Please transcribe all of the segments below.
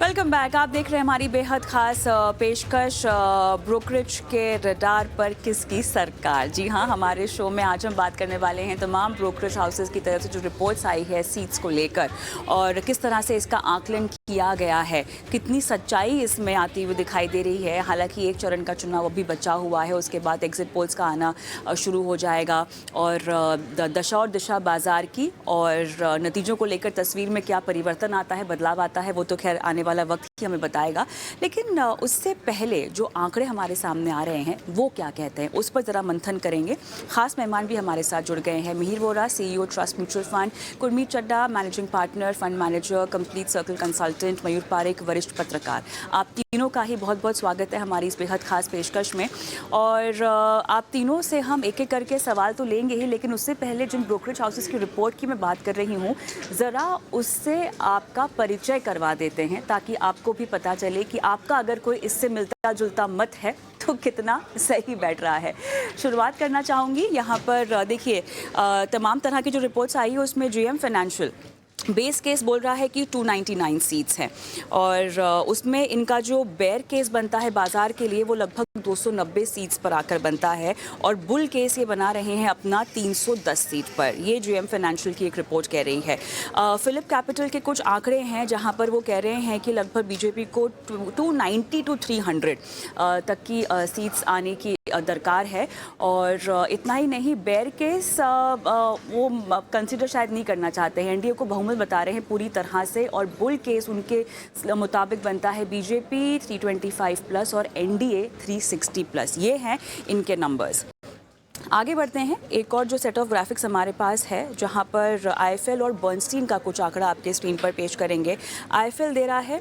Welcome back. आप देख रहे हैं हमारी बेहद खास पेशकश ब्रोकरेज के रडार पर किसकी सरकार। जी हाँ, हमारे शो में आज हम बात करने वाले हैं तमाम ब्रोकरेज हाउसेस की तरफ से जो रिपोर्ट्स आई है सीट्स को लेकर और किस तरह से इसका आकलन किया गया है, कितनी सच्चाई इसमें आती हुई दिखाई दे रही है। हालांकि एक चरण का चुनाव अभी बचा हुआ है, उसके बाद एग्जिट पोल्स का आना शुरू हो जाएगा और दशा और दिशा बाजार की और नतीजों को लेकर तस्वीर में क्या परिवर्तन आता है, बदलाव आता है, वो तो खैर आने वाला वक्त ही हमें बताएगा। लेकिन उससे पहले जो आंकड़े हमारे सामने आ रहे हैं वो क्या कहते हैं, उस पर ज़रा मंथन करेंगे। खास मेहमान भी हमारे साथ जुड़ गए हैं। Mihir Vora, CEO Trust Mutual Fund, Gurmeet Chadha, managing partner fund manager Complete Circle Consultant, Mayur Parekh, वरिष्ठ पत्रकार। आप तीनों का ही बहुत बहुत स्वागत है हमारी इस बेहद खास पेशकश में। और आप तीनों से हम एक एक करके सवाल तो लेंगे ही, लेकिन उससे पहले जिन ब्रोकरेज हाउसेस की रिपोर्ट की मैं बात कर रही हूँ, ज़रा उससे आपका परिचय करवा देते हैं ताकि आपको भी पता चले कि आपका अगर कोई इससे मिलता जुलता मत है तो कितना सही बैठ रहा है। शुरुआत करना चाहूँगी यहाँ पर। देखिए, तमाम तरह की जो रिपोर्ट्स आई है उसमें GM फाइनेंशियल बेस केस बोल रहा है कि 299 सीट्स हैं और उसमें इनका जो बेयर केस बनता है बाजार के लिए वो लगभग 290 सीट्स पर आकर बनता है और बुल केस ये बना रहे हैं अपना 310 सीट पर। ये GM फाइनेंशियल की एक रिपोर्ट कह रही है। फिलिप कैपिटल के कुछ आंकड़े हैं जहां पर वो कह रहे हैं कि लगभग बीजेपी को 290 to 300 तक की सीट्स आने की दरकार है। और इतना ही नहीं, बेयर केस वो कंसिडर शायद नहीं करना चाहते हैं, एनडीए को बहुमत बता रहे हैं पूरी तरह से। और बुल केस उनके मुताबिक बनता है बीजेपी 325 प्लस और एनडीए 360 प्लस। ये हैं इनके नंबर्स। आगे बढ़ते हैं। एक और जो सेट ऑफ ग्राफिक्स हमारे पास है जहां पर आईएफएल और बर्नस्टीन का कुछ आंकड़ा आपके स्क्रीन पर पेश करेंगे। आईएफएल दे रहा है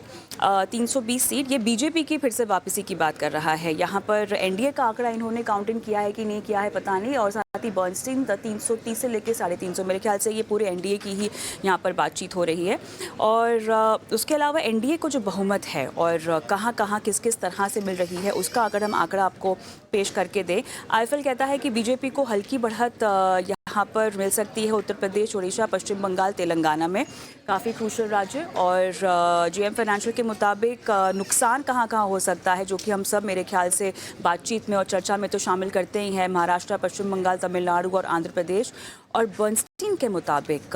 320 सीट। ये बीजेपी की फिर से वापसी की बात कर रहा है। यहाँ पर एनडीए का आंकड़ा इन्होंने काउंटिंग किया है कि नहीं किया है पता नहीं। और साथ ही बर्नस्टीन 330 से लेकर 350, मेरे ख्याल से ये पूरे एनडीए की ही यहाँ पर बातचीत हो रही है। और उसके अलावा एनडीए को जो बहुमत है और कहाँ कहाँ किस किस तरह से मिल रही है उसका अगर हम आंकड़ा आपको पेश करके दें, आईएफएल कहता है कि बीजेपी को हल्की बढ़त यहाँ पर मिल सकती है उत्तर प्रदेश, उड़ीसा, पश्चिम बंगाल, तेलंगाना में, काफ़ी क्रूशल राज्य। और GM फाइनेंशियल के मुताबिक नुकसान कहाँ कहाँ हो सकता है, जो कि हम सब मेरे ख्याल से बातचीत में और चर्चा में तो शामिल करते ही हैं, महाराष्ट्र, पश्चिम बंगाल, तमिलनाडु और आंध्र प्रदेश। और बर्नस्टीन के मुताबिक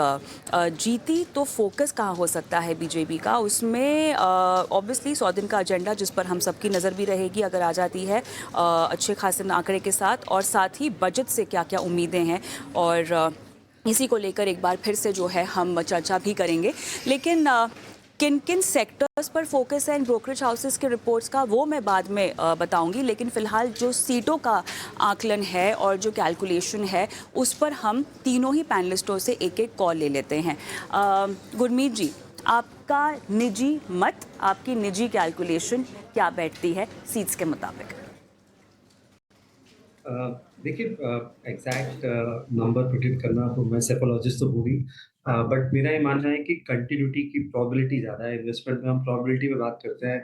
जीती तो फोकस कहाँ हो सकता है बीजेपी का, उसमें ऑब्वियसली 100 दिन का एजेंडा जिस पर हम सबकी नज़र भी रहेगी अगर आ जाती है अच्छे खासे आंकड़े के साथ, और साथ ही बजट से क्या क्या उम्मीदें हैं। और इसी को लेकर एक बार फिर से जो है हम चर्चा भी करेंगे। लेकिन किन किन सेक्टर्स पर फोकस है इन ब्रोकरेज हाउसेस के रिपोर्ट्स का वो मैं बाद में बताऊंगी। लेकिन फिलहाल जो सीटों का आकलन है और जो कैलकुलेशन है उस पर हम तीनों ही पैनलिस्टों से एक एक कॉल ले लेते हैं। गुरमीत जी, आपका निजी मत, आपकी निजी कैलकुलेशन क्या बैठती है सीट्स के मुताबिक? देखिए, एग्जैक्ट नंबर प्रिडिक्ट करना तो मैं साइकोलॉजिस्ट तो हूँ ही, बट मेरा ये मानना है कि कंटिन्यूटी की प्रोबेबिलिटी ज़्यादा है। इन्वेस्टमेंट में हम प्रोबेबिलिटी पे बात करते हैं,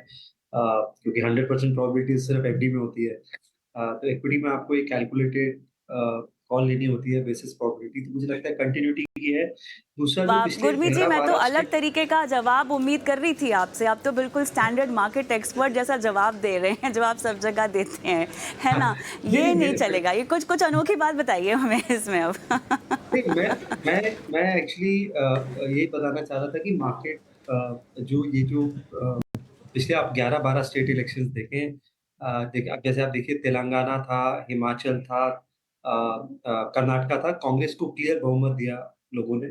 क्योंकि 100% प्रोबेबिलिटी सिर्फ एफडी में होती है। तो इक्विटी में आपको एक कैलकुलेटेड कॉल लेनी होती है बेसिस प्रोबेबिलिटी, तो मुझे लगता है कंटिन्यूटी की है। दूसरा जो वाह पिछले गुरमीत जी, मैं तो 11-12 अलग तरीके का जवाब उम्मीद कर रही थी आपसे। आप तो बिल्कुल स्टैंडर्ड मार्केट एक्सपर्ट जैसा जवाब दे रहे हैं जो आप सब जगह देते हैं, है ना? नहीं ये नहीं नहीं मेरे चलेगा। ये कुछ कुछ अनोखी बात बताइए हमें इसमें अब। नहीं, मैं एक्चुअली यही बताना चाह रहा था कि मार्केट, जो ये जो पिछले आप 11-12 स्टेट इलेक्शंस देखें, देखिए अब जैसे आप देखिए तेलंगाना था, हिमाचल था, कर्नाटका था, कांग्रेस को क्लियर बहुमत दिया लोगों ने।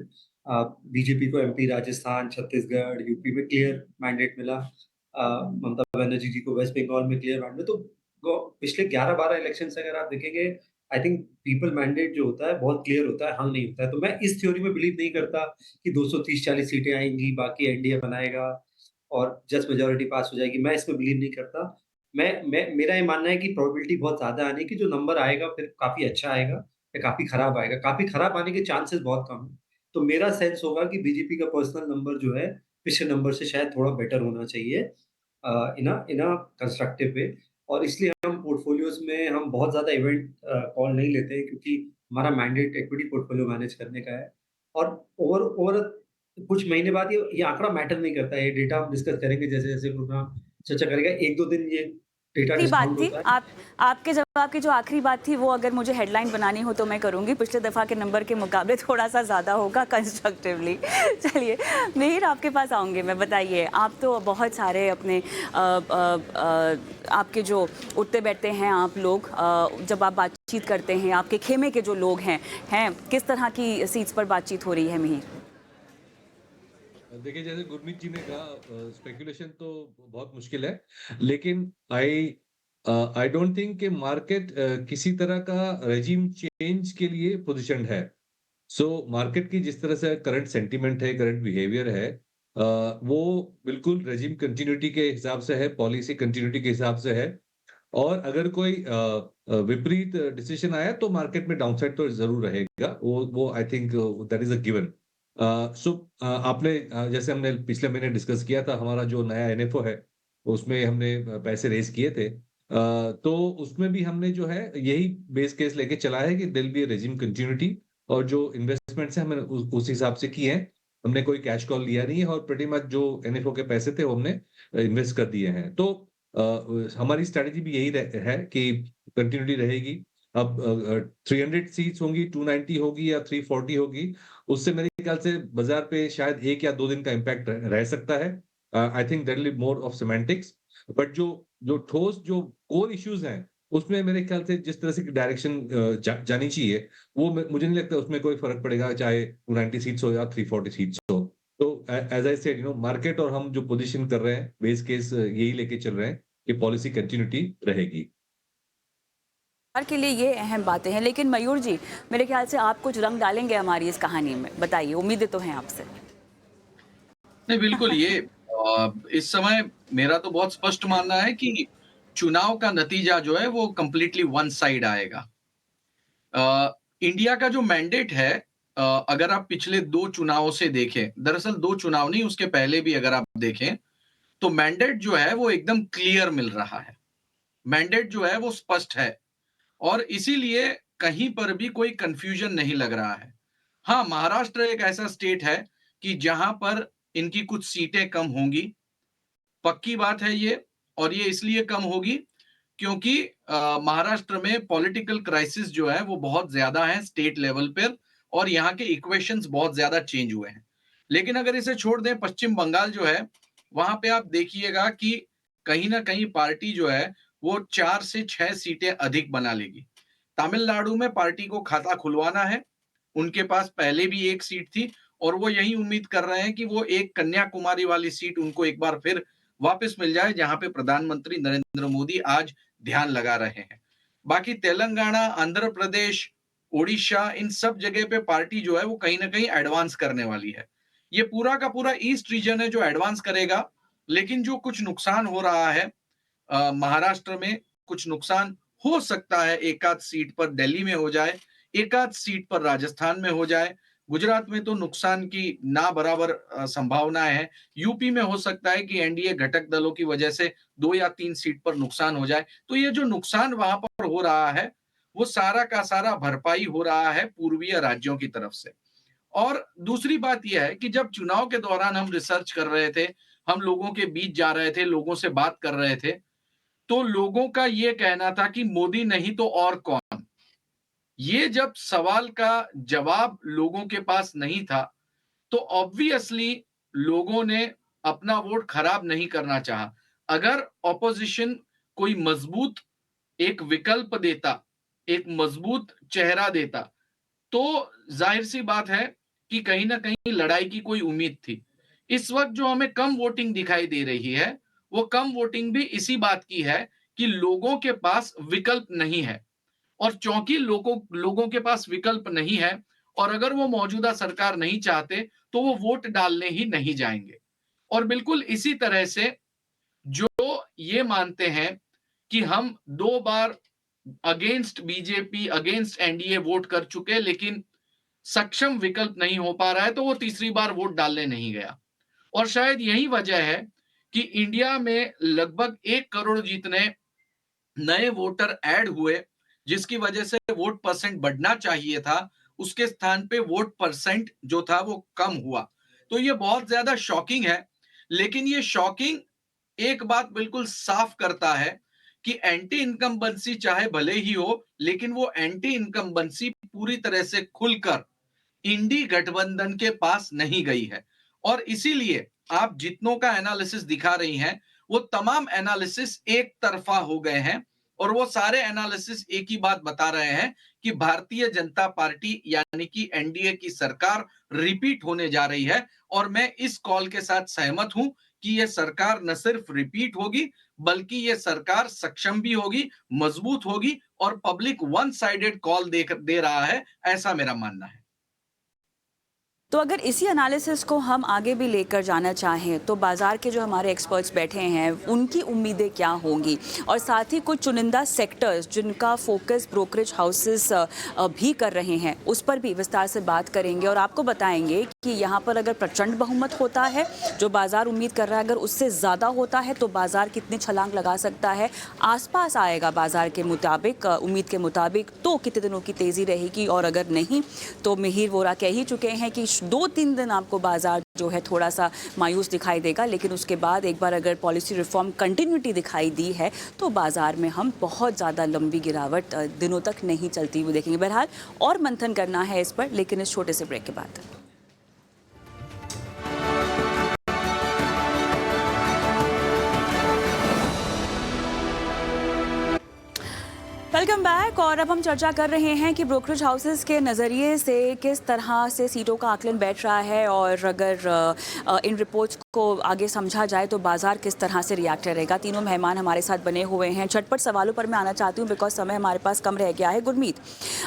बीजेपी को एमपी, राजस्थान, छत्तीसगढ़, यूपी में क्लियर मैंडेट मिला। ममता बनर्जी जी को वेस्ट बंगाल में क्लियर मैंडेट। तो पिछले 11-12 इलेक्शन से अगर आप देखेंगे, आई थिंक पीपल मैंडेट जो होता है बहुत क्लियर होता है, हल नहीं होता है। तो मैं इस थ्योरी में बिलीव नहीं करता कि 230-40 सीटें आएंगी, बाकी एनडीए बनाएगा और जस्ट मेजॉरिटी पास हो जाएगी। मैं इसमें बिलीव नहीं करता। मैं मेरा ये मानना है कि प्रोबेबिलिटी बहुत ज़्यादा आने की, जो नंबर आएगा फिर काफ़ी अच्छा आएगा या काफ़ी खराब आएगा। काफ़ी खराब आने के चांसेस बहुत कम हैं। तो मेरा सेंस होगा कि बीजेपी का पर्सनल नंबर जो है, पिछले नंबर से शायद थोड़ा बेटर होना चाहिए, इन अ कंस्ट्रक्टिव वे। और इसलिए हम पोर्टफोलियोज़ में हम बहुत ज़्यादा इवेंट कॉल नहीं लेते हैं, क्योंकि हमारा मैंडेट इक्विटी पोर्टफोलियो मैनेज करने का है। और ओवर ओवर कुछ महीने बाद ये आंकड़ा मैटर नहीं करता है, ये डेटा हम डिस्कस करेंगे जैसे-जैसे प्रोग्राम चर्चा करेगा, 1-2 दिन ये डेटा आखिरी बात डिस्काउंट थी, होता है। आप आपके जवाब की जो आखिरी बात थी वो अगर मुझे हेडलाइन बनानी हो तो मैं करूँगी, पिछले दफ़ा के नंबर के मुकाबले थोड़ा-सा ज़्यादा होगा कंस्ट्रक्टिवली। चलिए, मिहिर आपके पास आऊँगी मैं, बताइए, आप तो बहुत सारे अपने आपके जो उठते-बैठते हैं आप लोग, जब आप बातचीत करते हैं, आपके खेमे के जो लोग हैं, किस तरह की सीट्स पर बातचीत हो रही है मिहिर? देखिए, जैसे गुरमीत जी ने कहा स्पेकुलेशन तो बहुत मुश्किल है, लेकिन आई डोंट थिंक कि मार्केट किसी तरह का रेजिम चेंज के लिए पोज़ीशन्ड है। सो मार्केट की जिस तरह से करंट सेंटीमेंट है, करंट बिहेवियर है वो बिल्कुल रेजिम कंटिन्यूटी के हिसाब से है, पॉलिसी कंटिन्यूटी के हिसाब से है और अगर कोई विपरीत डिसीजन आया तो मार्केट में डाउनसाइड तो ज़रूर रहेगा। वो I think that is a given. So आपने जैसे हमने पिछले महीने डिस्कस किया था हमारा जो नया एनएफओ है, उसमें हमने पैसे रेज़ किए थे। तो उसमें भी हमने जो है यही बेस केस लेके चला है कि there will be a regime continuity और जो इन्वेस्टमेंट्स हैं हमने उस हिसाब से किए हैं। हमने कोई कैश कॉल लिया नहीं है और प्रीटी मच जो एनएफओ के पैसे थे वो हमने इन्वेस्ट कर दिए हैं। तो हमारी स्ट्रैटेजी भी यही है कि कंटिन्यूटी रहेगी। अब 300 सीट्स होंगी, 290 होगी या 340 होगी, उससे मेरे ख्याल से बाज़ार पे शायद 1 या 2 दिन का इम्पैक्ट रह सकता है। आई think that will be more of semantics but जो जो ठोस जो कोर इश्यूज़ हैं, उसमें मेरे ख्याल से जिस तरह से डायरेक्शन जानी चाहिए, वो मुझे नहीं लगता उसमें कोई फ़र्क पड़ेगा, चाहे 290 सीट्स हो या 340 सीट्स हो। तो एज़ आई सेड मार्केट और हम जो पोज़ीशन कर रहे हैं, बेस केस यही लेके चल रहे हैं कि पॉलिसी कंटिन्यूटी रहेगी। सरकार के लिए ये अहम बातें हैं, लेकिन मयूर जी, मेरे ख्याल से आप कुछ रंग डालेंगे हमारी इस कहानी में, बताइए, उम्मीदें तो हैं आपसे। नहीं, बिल्कुल ये इस समय मेरा तो बहुत स्पष्ट मानना है कि चुनाव का नतीजा जो है वो कंप्लीटली वन साइड आएगा। इंडिया का जो मैंडेट है अगर आप पिछले 2 चुनावों से देखें, दरअसल 2 चुनाव नहीं उसके पहले भी अगर आप देखें, तो मैंडेट जो है वो एकदम क्लियर मिल रहा है। मैंडेट जो है वो स्पष्ट है और इसीलिए कहीं पर भी कोई कन्फ्यूजन नहीं लग रहा है। हाँ, महाराष्ट्र एक ऐसा स्टेट है कि जहां पर इनकी कुछ सीटें कम होंगी, पक्की बात है ये और ये इसलिए कम होगी क्योंकि महाराष्ट्र में पॉलिटिकल क्राइसिस जो है वो बहुत ज्यादा है स्टेट लेवल पर और यहाँ के इक्वेशंस बहुत ज्यादा चेंज हुए हैं। लेकिन अगर इसे छोड़ दें पश्चिम बंगाल जो है वहां पे आप देखिएगा कि कहीं ना कहीं पार्टी जो है वो 4 से 6 सीटें अधिक बना लेगी। तमिलनाडु में पार्टी को खाता खुलवाना है, उनके पास पहले भी एक सीट थी और वो यही उम्मीद कर रहे हैं कि वो एक कन्याकुमारी वाली सीट उनको एक बार फिर वापस मिल जाए जहां पे प्रधानमंत्री नरेंद्र मोदी आज ध्यान लगा रहे हैं। बाकी तेलंगाना, आंध्र प्रदेश, ओडिशा इन सब जगह पे पार्टी जो है वो कहीं ना कहीं एडवांस करने वाली है। ये पूरा का पूरा ईस्ट रीजन है जो एडवांस करेगा, लेकिन जो कुछ नुकसान हो रहा है महाराष्ट्र में कुछ नुकसान हो सकता है, एक आध सीट पर दिल्ली में हो जाए, एक आध सीट पर राजस्थान में हो जाए, गुजरात में तो नुकसान की ना बराबर संभावनाएं हैं, यूपी में हो सकता है कि एनडीए घटक दलों की वजह से 2 या 3 सीट पर नुकसान हो जाए। तो ये जो नुकसान वहां पर हो रहा है वो सारा का सारा भरपाई हो रहा है पूर्वीय राज्यों की तरफ से। और दूसरी बात यह है कि जब चुनाव के दौरान हम रिसर्च कर रहे थे, हम लोगों के बीच जा रहे थे, लोगों से बात कर रहे थे, तो लोगों का ये कहना था कि मोदी नहीं तो और कौन। ये जब सवाल का जवाब लोगों के पास नहीं था, तो ऑब्वियसली लोगों ने अपना वोट खराब नहीं करना चाहा। अगर ऑपोजिशन कोई मजबूत एक विकल्प देता, एक मजबूत चेहरा देता, तो जाहिर सी बात है कि कहीं ना कहीं लड़ाई की कोई उम्मीद थी। इस वक्त जो हमें कम वोटिंग दिखाई दे रही है, वो कम वोटिंग भी इसी बात की है कि लोगों के पास विकल्प नहीं है और चूंकि लोगों के पास विकल्प नहीं है और अगर वो मौजूदा सरकार नहीं चाहते तो वो वोट डालने ही नहीं जाएंगे। और बिल्कुल इसी तरह से जो ये मानते हैं कि हम 2 बार against BJP against NDA vote कर चुके लेकिन सक्षम विकल्प नहीं हो पा रहा है, तो वो तीसरी बार वोट डालने नहीं गया। और शायद यही वजह है कि इंडिया में लगभग 1 करोड़ जितने नए वोटर ऐड हुए, जिसकी वजह से वोट परसेंट बढ़ना चाहिए था, उसके स्थान पे वोट परसेंट जो था वो कम हुआ। तो ये बहुत ज्यादा शॉकिंग है। लेकिन ये शॉकिंग एक बात बिल्कुल साफ करता है कि एंटी इनकम्बेंसी चाहे भले ही हो, लेकिन वो एंटी इनकम्बेंसी पूरी तरह से खुलकर इंडी गठबंधन के पास नहीं गई है। और इसीलिए आप जितनों का एनालिसिस दिखा रही हैं, वो तमाम एनालिसिस एक तरफा हो गए हैं और वो सारे एनालिसिस एक ही बात बता रहे हैं कि भारतीय जनता पार्टी यानी कि एनडीए की सरकार रिपीट होने जा रही है। और मैं इस कॉल के साथ सहमत हूं कि यह सरकार न सिर्फ रिपीट होगी, बल्कि यह सरकार सक्षम भी होगी, मजबूत होगी और पब्लिक वन साइडेड कॉल दे रहा है, ऐसा मेरा मानना है। तो अगर इसी एनालिसिस को हम आगे भी लेकर जाना चाहें तो बाज़ार के जो हमारे एक्सपर्ट्स बैठे हैं उनकी उम्मीदें क्या होंगी, और साथ ही कुछ चुनिंदा सेक्टर्स जिनका फोकस ब्रोकरेज हाउसेस भी कर रहे हैं उस पर भी विस्तार से बात करेंगे और आपको बताएंगे कि यहाँ पर अगर प्रचंड बहुमत होता है जो बाज़ार उम्मीद कर रहा है, अगर उससे ज़्यादा होता है तो बाज़ार कितनी छलांग लगा सकता है, आसपास आएगा बाज़ार के मुताबिक, उम्मीद के मुताबिक तो कितने दिनों की तेज़ी रहेगी, और अगर नहीं तो मिहिर वोरा कह ही चुके हैं कि 2-3 दिन आपको बाजार जो है थोड़ा सा मायूस दिखाई देगा, लेकिन उसके बाद एक बार अगर पॉलिसी रिफॉर्म कंटिन्यूटी दिखाई दी है तो बाजार में हम बहुत ज़्यादा लंबी गिरावट दिनों तक नहीं चलती हुई देखेंगे। बहरहाल और मंथन करना है इस पर, लेकिन इस छोटे से ब्रेक के बाद। Welcome back. और अब हम चर्चा कर रहे हैं कि ब्रोकरेज हाउसेस के नज़रिए से किस तरह से सीटों का आकलन बैठ रहा है, और अगर इन रिपोर्ट्स को आगे समझा जाए तो बाजार किस तरह से रिएक्ट करेगा। तीनों मेहमान हमारे साथ बने हुए हैं। झटपट सवालों पर मैं आना चाहती हूँ बिकॉज समय हमारे पास कम रह गया है। गुरमीत,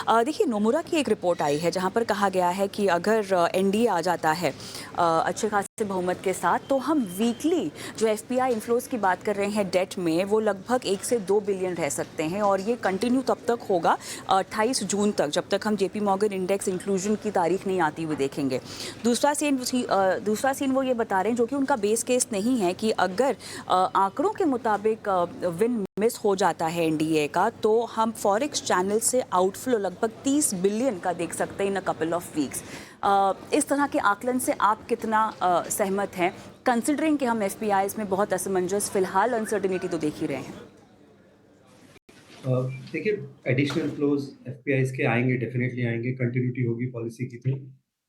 देखिए नोमुरा की एक रिपोर्ट आई है जहाँ पर कहा गया है कि अगर एनडीए आ जाता है अच्छे खासे बहुमत के साथ, तो हम वीकली जो एफपीआई इन्फ्लोज की बात कर रहे हैं डेट में, वो लगभग 1 से 2 बिलियन रह सकते हैं, और ये कंटिन्यू तब तक होगा 28 जून तक, जब तक हम जेपी मॉर्गन इंडेक्स इंक्लूजन की तारीख नहीं आती हुई देखेंगे। दूसरा सीन वो ये बता रहे हैं, जो कि उनका बेस केस नहीं है, कि अगर आंकड़ों के मुताबिक विन मिस हो जाता है एनडीए का, तो हम फॉरेक्स चैनल से आउटफ्लो लगभग 30 बिलियन का देख सकते हैं इन अ कपल ऑफ वीक्स। इस तरह के आकलन से आप कितना सहमत हैं, कंसिडरिंग कि हम एफपीआईज में बहुत असमंजस फिलहाल अनसर्टिनिटी तो देख ही रहे हैं? देखिए, एडिशनल फ्लोज एफपीआईज के आएंगे, डेफिनेटली आएंगे, कंटिन्यूटी होगी पॉलिसी की तो।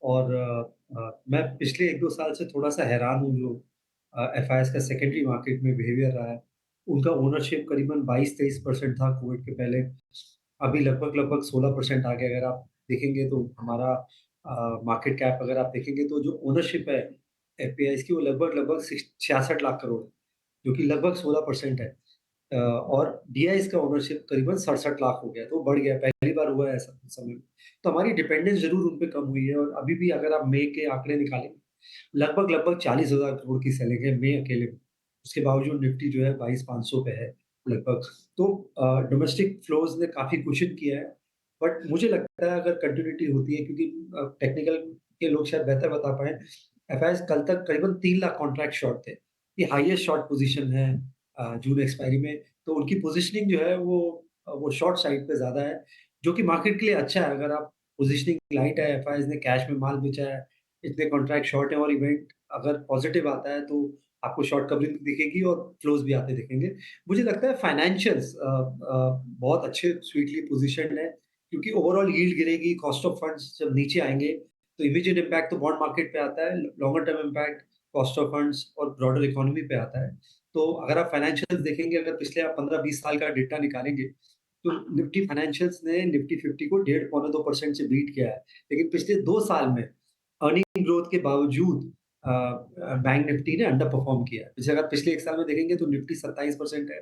और मैं पिछले 1-2 साल से थोड़ा सा हैरान हूँ जो एफआईएस का सेकेंडरी मार्केट में बिहेवियर रहा है। उनका ओनरशिप करीबन 22-23% था कोविड के पहले, अभी लगभग 16% आ गया। अगर आप देखेंगे तो हमारा मार्केट कैप अगर आप देखेंगे तो जो ओनरशिप है एफपीआईज की, वो लगभग 66 लाख करोड़ है, जो कि लगभग 16% है। और डीआईएस का ओनरशिप करीबन 67 लाख हो गया, तो बढ़ गया, पहली बार हुआ है ऐसा कुछ समय में। तो हमारी डिपेंडेंस ज़रूर उन पे कम हुई है, और अभी भी अगर आप मई के आंकड़े निकालेंगे, लगभग 40,000 करोड़ की सेलिंग है मई अकेले में। उसके बावजूद निफ्टी जो है 22,500 पे है लगभग। तो डोमेस्टिक फ्लोज़ ने काफ़ी कुशन किया है, बट मुझे लगता है अगर कंटिन्यूटी होती है, क्योंकि टेक्निकल के लोग शायद बेहतर बता पाएँ, एफआईएस कल तक करीबन 3 लाख कॉन्ट्रैक्ट शॉर्ट थे। ये हाईएस्ट शॉर्ट पोज़ीशन है जून एक्सपायरी में, तो उनकी पोज़ीशनिंग जो है वो शॉर्ट साइड पे ज़्यादा है, जो कि मार्केट के लिए अच्छा है। अगर आप पोज़ीशनिंग लाइट है, एफआईएस ने कैश में माल बेचा है, इतने कॉन्ट्रैक्ट शॉर्ट हैं, और इवेंट अगर पॉज़िटिव आता है तो आपको शॉर्ट कवरिंग दिखेगी और फ्लोज़ भी आते दिखेंगे। मुझे लगता है फाइनेंशियल्स बहुत अच्छे स्वीटली पोज़ीशन्ड है, क्योंकि ओवरऑल यील्ड गिरेगी, कॉस्ट ऑफ फंड्स जब नीचे आएँगे तो इमीडिएट इम्पैक्ट तो बॉन्ड मार्केट पे आता है, longer term impact cost of funds और ब्रॉडर इकोनॉमी पे आता है। तो अगर आप फाइनेंशियल्स देखेंगे, अगर पिछले आप 15-20 साल का डेटा निकालेंगे, तो निफ्टी फाइनेंशियल्स ने निफ्टी 50 को 1.5-पौने 2% से बीट किया है। लेकिन पिछले 2 साल में अर्निंग ग्रोथ के बावजूद बैंक निफ्टी ने अंडर परफॉर्म किया है। जैसे अगर पिछले 1 साल में देखेंगे तो निफ्टी 27% है,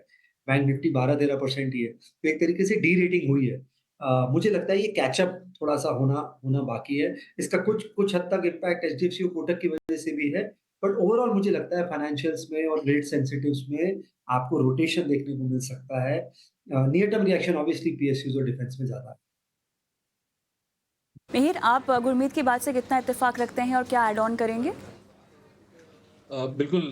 बैंक निफ्टी 12-13% ही है। तो एक तरीके से डी-रेटिंग हुई है। मुझे लगता है ये कैचअप थोड़ा-सा होना बाकी है। इसका कुछ हद तक इम्पैक्ट एचडीएफसी और कोटक की वजह से भी है, बट ओवरऑल मुझे लगता है फाइनेंशियल्स में और रेट सेंसिटिव्स में आपको रोटेशन देखने को मिल सकता है। Near term reaction obviously PSUs और डिफेंस में ज़्यादा है। मिहिर, आप गुरमीत की बात से कितना इत्तेफाक रखते हैं और क्या ऐड ऑन करेंगे? बिल्कुल,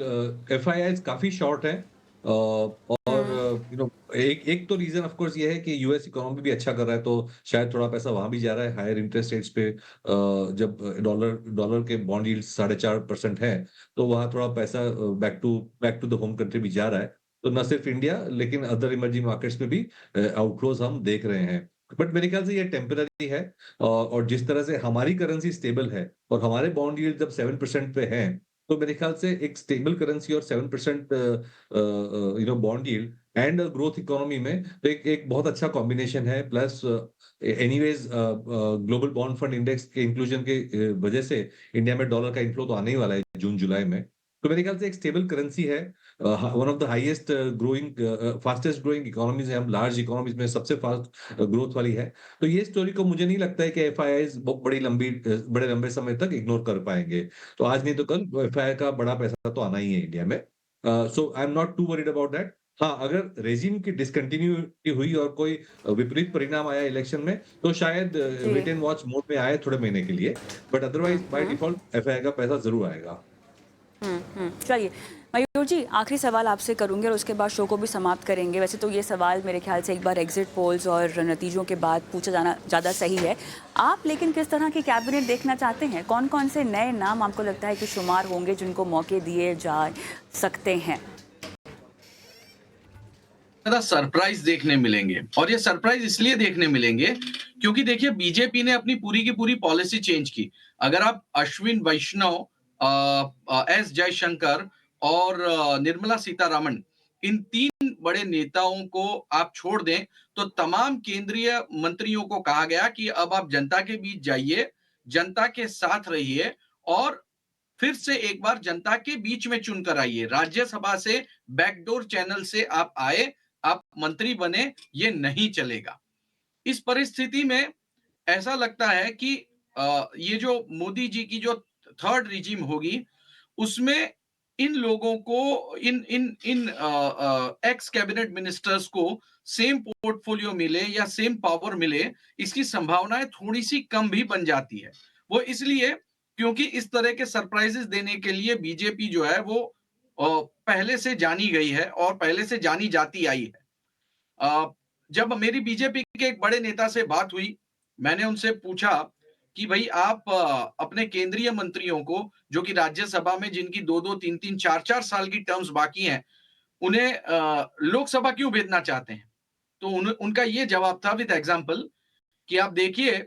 एफआईआईज काफ़ी शॉर्ट है, और एक तो रीजन ऑफ कोर्स ये है कि यूएस इकोनॉमी भी अच्छा कर रहा है, तो शायद थोड़ा पैसा वहां भी जा रहा है हायर इंटरेस्ट रेट्स पे। जब डॉलर के बॉन्ड यील्ड 4.5% है, तो वहां थोड़ा पैसा back to the home country भी जा रहा है। तो न सिर्फ इंडिया लेकिन अदर इमर्जिंग मार्केट्स में भी आउटफ्लोज हम देख रहे हैं। बट मेरे ख्याल से ये टेम्पररी है, और जिस तरह से हमारी करेंसी स्टेबल है और हमारे बॉन्ड यील्ड जब 7% पे है, तो मेरे ख्याल से एक स्टेबल करेंसी और 7% bond yield and growth economy में तो एक बहुत अच्छा कॉम्बिनेशन है। Plus anyways global bond fund index के इंक्लूजन के वजह से इंडिया में डॉलर का इनफ्लो तो आने ही वाला है जून जुलाई में। तो मेरे ख्याल से एक स्टेबल करेंसी है, one of the highest growing fastest growing economies है, हम लार्ज इकोनॉमीज में सबसे फास्ट ग्रोथ वाली है। तो ये स्टोरी को मुझे नहीं लगता है कि एफआईआईज बहुत बड़े लंबे समय तक इग्नोर कर पाएंगे। तो आज नहीं तो कल एफआईआई का बड़ा पैसा तो आना ही है इंडिया में। So I am not too worried about that. हाँ, अगर रेजिम की डिसकंटिन्यूटी हुई और कोई विपरीत परिणाम आया इलेक्शन में, तो शायद जी। वेट एंड वॉच मोड में आए थोड़े महीने के लिए, but otherwise by default FII का पैसा जरूर आएगा। चलिए मयूर जी, आखिरी सवाल आपसे करूंगे और उसके बाद शो को भी समाप्त करेंगे। वैसे तो ये सवाल मेरे ख्याल से एक बार एग्जिट पोल्स और नतीजों के बाद पूछा जाना ज़्यादा सही है। आप लेकिन किस तरह की कैबिनेट देखना चाहते हैं? कौन कौन से नए नाम आपको लगता है कि शुमार होंगे जिनको मौके दिए जा सकते हैं? ज़्यादा सरप्राइज देखने मिलेंगे, और ये सरप्राइज इसलिए देखने मिलेंगे क्योंकि देखिए बीजेपी ने अपनी पूरी की पूरी पॉलिसी चेंज की। अगर आप अश्विन वैष्णव, एस जयशंकर और निर्मला सीतारामन, इन 3 बड़े नेताओं को आप छोड़ दें, तो तमाम केंद्रीय मंत्रियों को कहा गया कि अब आप जनता के बीच जाइए, जनता के साथ रहिए और फिर से एक बार जनता के बीच में चुनकर आइए। राज्यसभा से बैकडोर चैनल से आप आए, आप मंत्री बने, ये नहीं चलेगा। इस परिस्थिति में ऐसा लगता है कि ये जो मोदी जी की जो थर्ड रिजीम होगी, उसमें इन लोगों को, इन इन इन एक्स कैबिनेट मिनिस्टर्स को सेम पोर्टफोलियो मिले या सेम पावर मिले, इसकी संभावनाएं थोड़ी सी कम भी बन जाती है। वो इसलिए क्योंकि इस तरह के सरप्राइजेस देने के लिए बीजेपी जो है वो पहले से जानी गई है और पहले से जानी जाती आई है। जब मेरी बीजेपी के एक बड़े नेता से बात हुई, मैंने उनसे पूछा कि भाई आप अपने केंद्रीय मंत्रियों को, जो कि राज्यसभा में जिनकी 2-2, 3-3, 4-4 साल की टर्म्स बाकी हैं, उन्हें लोकसभा क्यों भेजना चाहते हैं? तो उनका ये जवाब था विद एग्जांपल कि आप देखिए,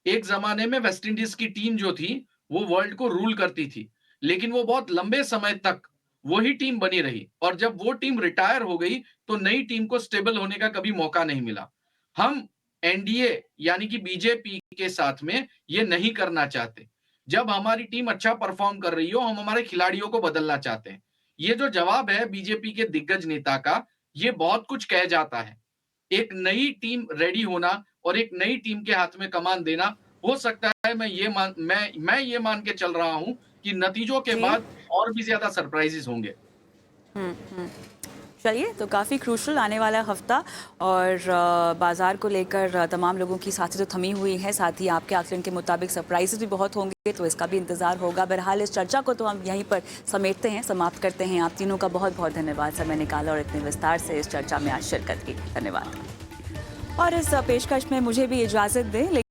एक जमाने में वेस्ट इंडीज की टीम जो थी वो वर्ल्ड को रूल करती थी, लेकिन वो बहुत लंबे समय तक वही टीम बनी रही, और जब वो टीम रिटायर हो गई तो नई टीम को स्टेबल होने का कभी मौका नहीं मिला। हम एनडीए यानी कि बीजेपी के साथ में ये नहीं करना चाहते। जब हमारी टीम अच्छा परफॉर्म कर रही हो, हम हमारे खिलाड़ियों को बदलना चाहते हैं। ये जो जवाब है बीजेपी के दिग्गज नेता का, ये बहुत कुछ कह जाता है। एक नई टीम रेडी होना और एक नई टीम के हाथ में कमान देना, हो सकता है मैं ये मान के चल रहा हूं कि नतीजों के जी। बाद और भी ज्यादा सरप्राइजेस होंगे। चलिए, तो काफ़ी क्रूशल आने वाला हफ्ता, और बाज़ार को लेकर तमाम लोगों की सांसें तो थमी हुई हैं। साथ ही आपके आकलन के मुताबिक सरप्राइजेस भी बहुत होंगे, तो इसका भी इंतज़ार होगा। बहरहाल इस चर्चा को तो हम यहीं पर समेटते हैं, समाप्त करते हैं। आप तीनों का बहुत बहुत धन्यवाद, समय निकाला और इतने विस्तार से इस चर्चा में आज शिरकत की। धन्यवाद। और इस पेशकश में मुझे भी इजाज़त दें।